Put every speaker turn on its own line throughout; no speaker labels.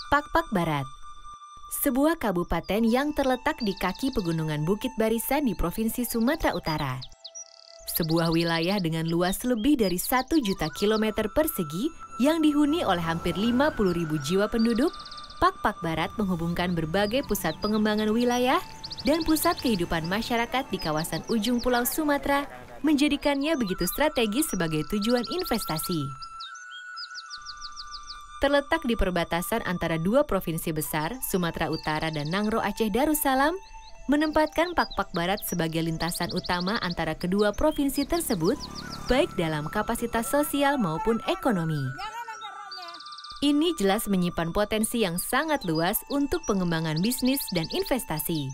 Pakpak Barat, sebuah kabupaten yang terletak di kaki pegunungan Bukit Barisan di Provinsi Sumatera Utara. Sebuah wilayah dengan luas lebih dari 1 juta kilometer persegi yang dihuni oleh hampir 50.000 jiwa penduduk, Pakpak Barat menghubungkan berbagai pusat pengembangan wilayah dan pusat kehidupan masyarakat di kawasan ujung Pulau Sumatera, menjadikannya begitu strategis sebagai tujuan investasi. Terletak di perbatasan antara dua provinsi besar, Sumatera Utara dan Nangro Aceh Darussalam, menempatkan Pakpak Barat sebagai lintasan utama antara kedua provinsi tersebut, baik dalam kapasitas sosial maupun ekonomi. Ini jelas menyimpan potensi yang sangat luas untuk pengembangan bisnis dan investasi.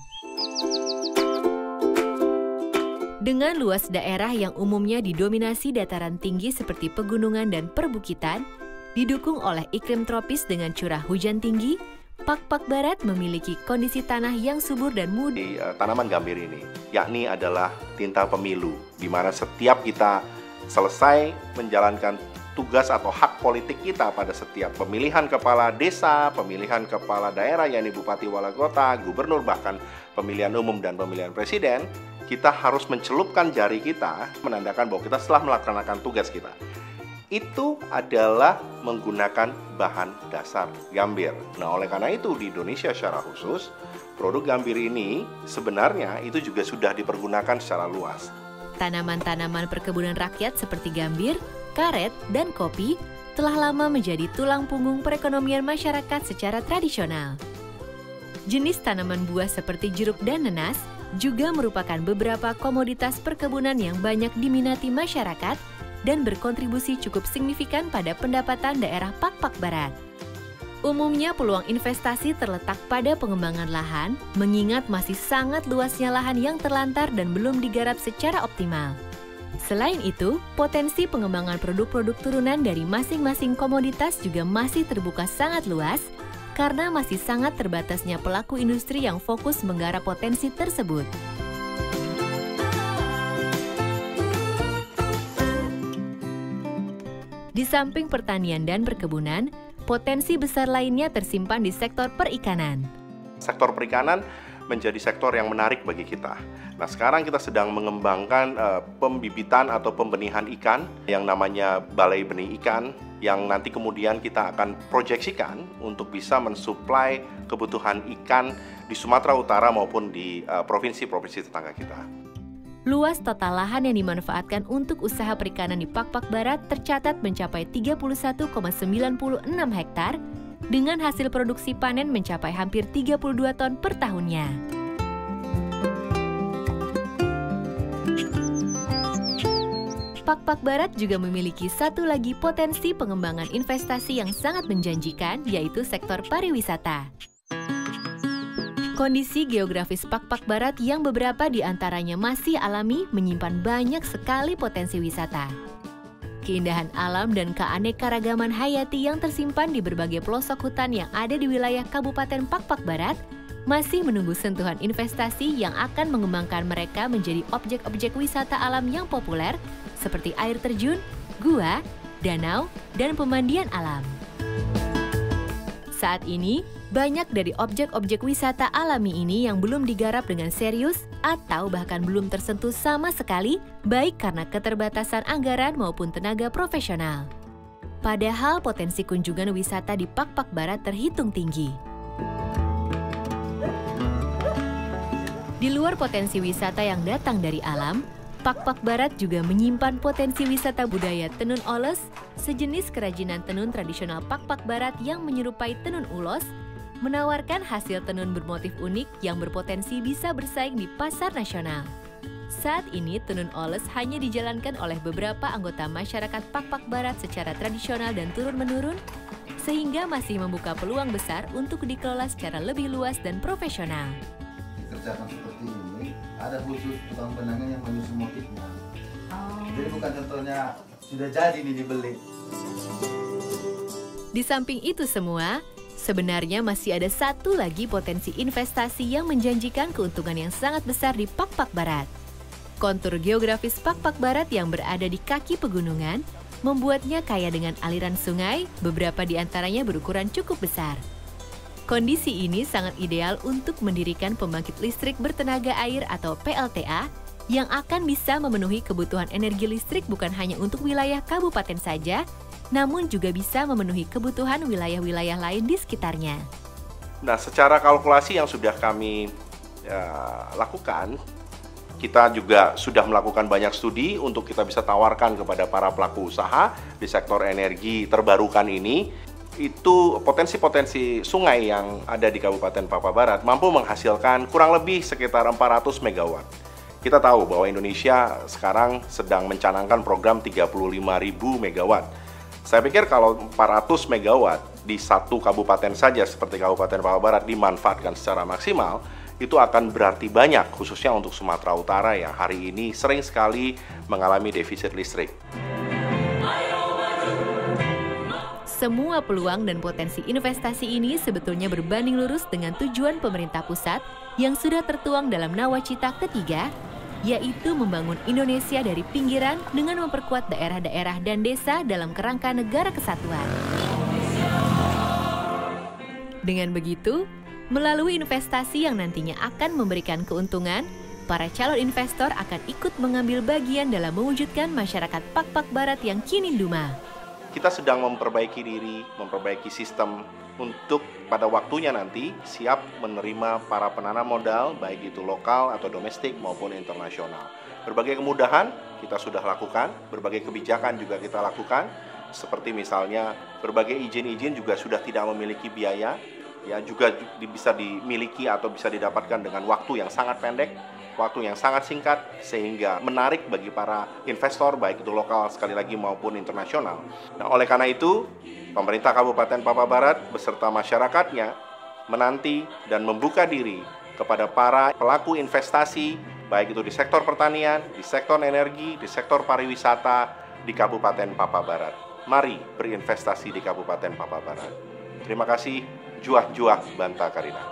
Dengan luas daerah yang umumnya didominasi dataran tinggi seperti pegunungan dan perbukitan, didukung oleh iklim tropis dengan curah hujan tinggi, Pakpak Barat memiliki kondisi tanah yang subur dan mudah.
Tanaman gambir ini, yakni adalah tinta pemilu, di mana setiap kita selesai menjalankan tugas atau hak politik kita pada setiap pemilihan kepala desa, pemilihan kepala daerah, yakni bupati, wali kota, gubernur, bahkan pemilihan umum dan pemilihan presiden, kita harus mencelupkan jari kita, menandakan bahwa kita telah melaksanakan tugas kita. Itu adalah menggunakan bahan dasar gambir. Nah, oleh karena itu di Indonesia secara khusus, produk gambir ini sebenarnya itu juga sudah dipergunakan secara luas.
Tanaman-tanaman perkebunan rakyat seperti gambir, karet, dan kopi telah lama menjadi tulang punggung perekonomian masyarakat secara tradisional. Jenis tanaman buah seperti jeruk dan nanas juga merupakan beberapa komoditas perkebunan yang banyak diminati masyarakat dan berkontribusi cukup signifikan pada pendapatan daerah Pakpak Barat. Umumnya peluang investasi terletak pada pengembangan lahan, mengingat masih sangat luasnya lahan yang terlantar dan belum digarap secara optimal. Selain itu, potensi pengembangan produk-produk turunan dari masing-masing komoditas juga masih terbuka sangat luas, karena masih sangat terbatasnya pelaku industri yang fokus menggarap potensi tersebut. Di samping pertanian dan perkebunan, potensi besar lainnya tersimpan di sektor perikanan.
Sektor perikanan menjadi sektor yang menarik bagi kita. Nah, sekarang kita sedang mengembangkan pembibitan atau pembenihan ikan yang namanya balai benih ikan, yang nanti kemudian kita akan proyeksikan untuk bisa mensuplai kebutuhan ikan di Sumatera Utara maupun di provinsi-provinsi tetangga kita.
Luas total lahan yang dimanfaatkan untuk usaha perikanan di Pakpak Barat tercatat mencapai 31,96 hektar dengan hasil produksi panen mencapai hampir 32 ton per tahunnya. Pakpak Barat juga memiliki satu lagi potensi pengembangan investasi yang sangat menjanjikan, yaitu sektor pariwisata. Kondisi geografis Pakpak Barat yang beberapa di antaranya masih alami menyimpan banyak sekali potensi wisata. Keindahan alam dan keanekaragaman hayati yang tersimpan di berbagai pelosok hutan yang ada di wilayah Kabupaten Pakpak Barat masih menunggu sentuhan investasi yang akan mengembangkan mereka menjadi objek-objek wisata alam yang populer seperti air terjun, gua, danau, dan pemandian alam. Saat ini, banyak dari objek-objek wisata alami ini yang belum digarap dengan serius atau bahkan belum tersentuh sama sekali, baik karena keterbatasan anggaran maupun tenaga profesional. Padahal potensi kunjungan wisata di Pakpak Barat terhitung tinggi. Di luar potensi wisata yang datang dari alam, Pakpak Barat juga menyimpan potensi wisata budaya tenun oles, sejenis kerajinan tenun tradisional Pakpak Barat yang menyerupai tenun ulos, menawarkan hasil tenun bermotif unik yang berpotensi bisa bersaing di pasar nasional. Saat ini, tenun oles hanya dijalankan oleh beberapa anggota masyarakat Pakpak Barat secara tradisional dan turun-menurun, sehingga masih membuka peluang besar untuk dikelola secara lebih luas dan profesional.
Dikerjakan seperti ini, ada khusus tukang benangnya yang menyusun motifnya. Jadi bukan contohnya sudah jadi nih dibeli.
Di samping itu semua, sebenarnya masih ada satu lagi potensi investasi yang menjanjikan keuntungan yang sangat besar di Pakpak Barat. Kontur geografis Pakpak Barat yang berada di kaki pegunungan membuatnya kaya dengan aliran sungai, beberapa di antaranya berukuran cukup besar. Kondisi ini sangat ideal untuk mendirikan pembangkit listrik bertenaga air atau PLTA yang akan bisa memenuhi kebutuhan energi listrik bukan hanya untuk wilayah kabupaten saja, namun juga bisa memenuhi kebutuhan wilayah-wilayah lain di sekitarnya.
Nah, secara kalkulasi yang sudah kami lakukan, kita juga sudah melakukan banyak studi untuk kita bisa tawarkan kepada para pelaku usaha di sektor energi terbarukan ini. Itu potensi-potensi sungai yang ada di Kabupaten Papua Barat mampu menghasilkan kurang lebih sekitar 400 megawatt. Kita tahu bahwa Indonesia sekarang sedang mencanangkan program 35.000 megawatt. Saya pikir kalau 400 megawatt di satu kabupaten saja seperti Kabupaten Papua Barat dimanfaatkan secara maksimal, itu akan berarti banyak khususnya untuk Sumatera Utara yang hari ini sering sekali mengalami defisit listrik.
Semua peluang dan potensi investasi ini sebetulnya berbanding lurus dengan tujuan pemerintah pusat yang sudah tertuang dalam Nawacita ketiga, yaitu membangun Indonesia dari pinggiran dengan memperkuat daerah-daerah dan desa dalam kerangka negara kesatuan. Dengan begitu, melalui investasi yang nantinya akan memberikan keuntungan, para calon investor akan ikut mengambil bagian dalam mewujudkan masyarakat Pak-Pak Barat yang kini Duma.
Kita sedang memperbaiki diri, memperbaiki sistem untuk pada waktunya nanti siap menerima para penanam modal, baik itu lokal atau domestik maupun internasional. Berbagai kemudahan kita sudah lakukan, berbagai kebijakan juga kita lakukan, seperti misalnya berbagai izin-izin juga sudah tidak memiliki biaya, ya juga bisa dimiliki atau bisa didapatkan dengan waktu yang sangat pendek, waktu yang sangat singkat, sehingga menarik bagi para investor baik itu lokal sekali lagi maupun internasional. Nah, oleh karena itu, pemerintah Kabupaten Papua Barat beserta masyarakatnya menanti dan membuka diri kepada para pelaku investasi baik itu di sektor pertanian, di sektor energi, di sektor pariwisata di Kabupaten Papua Barat. Mari berinvestasi di Kabupaten Papua Barat. Terima kasih. Juah-juah Banta Karina.